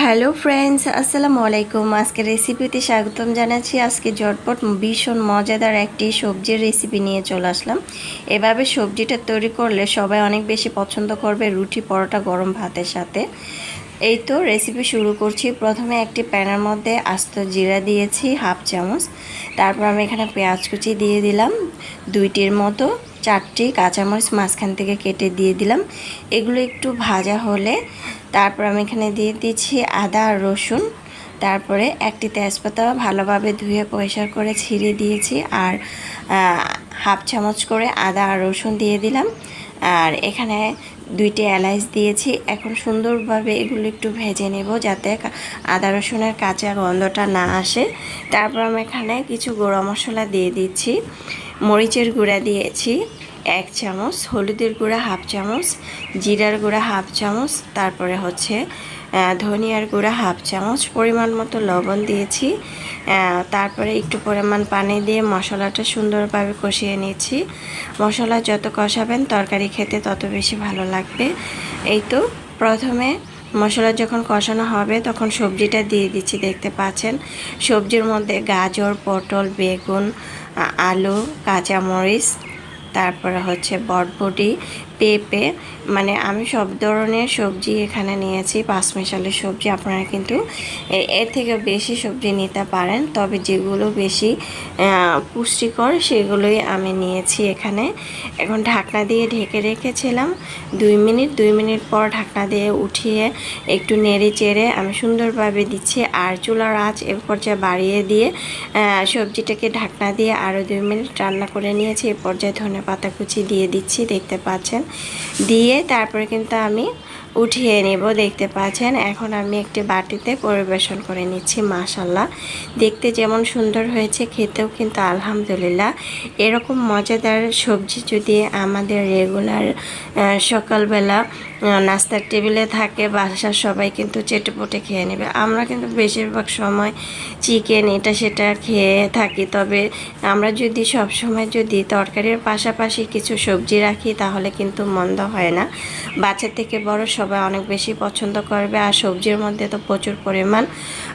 Hello friends, আসসালামু আলাইকুম। আজকে রেসিপিতে স্বাগতম জানাচ্ছি। আজকে ঝটপট ভীষণ মজাদার একটি সবজির রেসিপি নিয়ে চলে আসলাম। এভাবে সবজিটা তৈরি করলে সবাই অনেক বেশি পছন্দ করবে রুটি, পরোটা, গরম ভাতের সাথে। এই তো রেসিপি শুরু করছি। প্রথমে একটি প্যানের মধ্যে আস্ত জিরা দিয়েছি হাফ চামচ। তারপর আমি এখানে পেঁয়াজ কুচি দিয়ে দিলাম 2টির মতো, 4টি কাঁচামরিচ মাঝখান থেকে কেটে দিয়ে দিলাম। এগুলো একটু ভাজা হলে তারপর আমি এখানে দিয়ে দিচ্ছি আদা আর রসুন। তারপরে একটি তেজপাতা ভালোভাবে ধুয়ে পরিষ্কার করে ছিঁড়ে দিয়েছি, আর হাফ চামচ করে আদা আর রসুন দিয়ে দিলাম। আর এখানে 2টি এলাচ দিয়েছি। এখন সুন্দরভাবে এগুলো একটু ভেজে নেব যাতে আদা রসুনের কাঁচা গন্ধটা না আসে। তারপর আমি এখানে কিছু গুঁড়ো মশলা দিয়ে দিচ্ছি। মরিচের গুঁড়া দিয়েছি 1 চামচ, হলুদের গুঁড়া হাফ চামচ, জিরার গুঁড়া হাফ চামচ, তারপরে হচ্ছে ধনিয়ার গুঁড়া হাফ চামচ, পরিমাণ মতো লবণ দিয়েছি। তারপরে একটু পরিমাণ পানি দিয়ে মশলাটা সুন্দরভাবে কষিয়ে নিচ্ছি। মশলা যত কষাবেন তরকারি খেতে তত বেশি ভালো লাগবে। এই তো প্রথমে মশলা যখন কষানো হবে তখন সবজিটা দিয়ে দিচ্ছি। দেখতে পাচ্ছেন সবজির মধ্যে গাজর, পটল, বেগুন, আলু, কাঁচামরিচ, তারপরে হচ্ছে বরবটি, পেঁপে, মানে আমি সব ধরনের সবজি এখানে নিয়েছি। পাঁচমিশালি সবজি, আপনারা কিন্তু এর থেকে বেশি সবজি নিতে পারেন, তবে যেগুলো বেশি পুষ্টিকর সেগুলোই আমি নিয়েছি এখানে। এখন ঢাকনা দিয়ে ঢেকে রেখেছিলাম 2 মিনিট পর ঢাকনা দিয়ে উঠিয়ে একটু নেড়ে চেড়ে আমি সুন্দরভাবে দিচ্ছি। আর চুলার আঁচ এ পর্যায়ে বাড়িয়ে দিয়ে সবজিটাকে ঢাকনা দিয়ে আরও 2 মিনিট রান্না করে নিয়েছি। এ পর্যায়ে ধনেপাতা কুচি দিয়ে দিচ্ছি, দেখতে পাচ্ছেন। দিয়ে তারপরে কিন্তু আমি উঠিয়ে নেব, দেখতে পাচ্ছেন। এখন আমি একটি বাটিতে পরিবেশন করে নিচ্ছি। মাশাল্লাহ, দেখতে যেমন সুন্দর হয়েছে, খেতেও কিন্তু আলহামদুলিল্লাহ। এরকম মজাদার সবজি যদি আমাদের রেগুলার সকালবেলা নাস্তার টেবিলে থাকে, বাসার সবাই কিন্তু চেটেপুটে খেয়ে নেবে। আমরা কিন্তু বেশিরভাগ সময় চিকেন এটা সেটা খেয়ে থাকি, তবে আমরা যদি সব সময় যদি তরকারির পাশাপাশি কিছু সবজি রাখি তাহলে কিন্তু মন্দ হয় না। বাচ্চা থেকে বড় সবাই অনেক বেশি পছন্দ করবে। আর সবজির মধ্যে তো প্রচুর পরিমাণ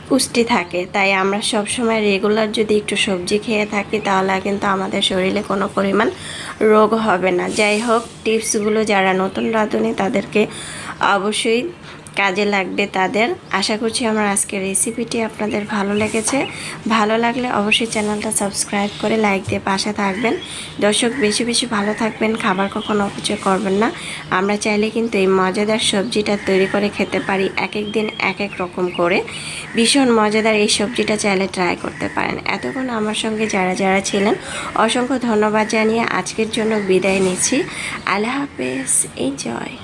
পুষ্টি থাকে, তাই আমরা সব সময় রেগুলার যদি একটু সবজি খেয়ে থাকি তাহলে কিন্তু আমাদের শরীরে কোনো পরিমাণ রোগ হবে না। যাই হোক, টিপসগুলো যারা নতুন রাঁধুনি তাদেরকে অবশ্যই কাজে লাগবে তাদের। আশা করছি আমার আজকের রেসিপিটি আপনাদের ভালো লেগেছে। ভালো লাগলে অবশ্যই চ্যানেলটা সাবস্ক্রাইব করে লাইক দিয়ে পাশে থাকবেন। দর্শক, বেশি বেশি ভালো থাকবেন, খাবার কখনো অপচয় করবেন না। আমরা চাইলে কিন্তু এই মজাদার সবজিটা তৈরি করে খেতে পারি এক এক দিন এক এক রকম করে। ভীষণ মজাদার এই সবজিটা চাইলে ট্রাই করতে পারেন। এতক্ষণ আমার সঙ্গে যারা ছিলেন অসংখ্য ধন্যবাদ জানিয়ে আজকের জন্য বিদায় নিচ্ছি। আল্লাহ হাফেজ, এনজয়।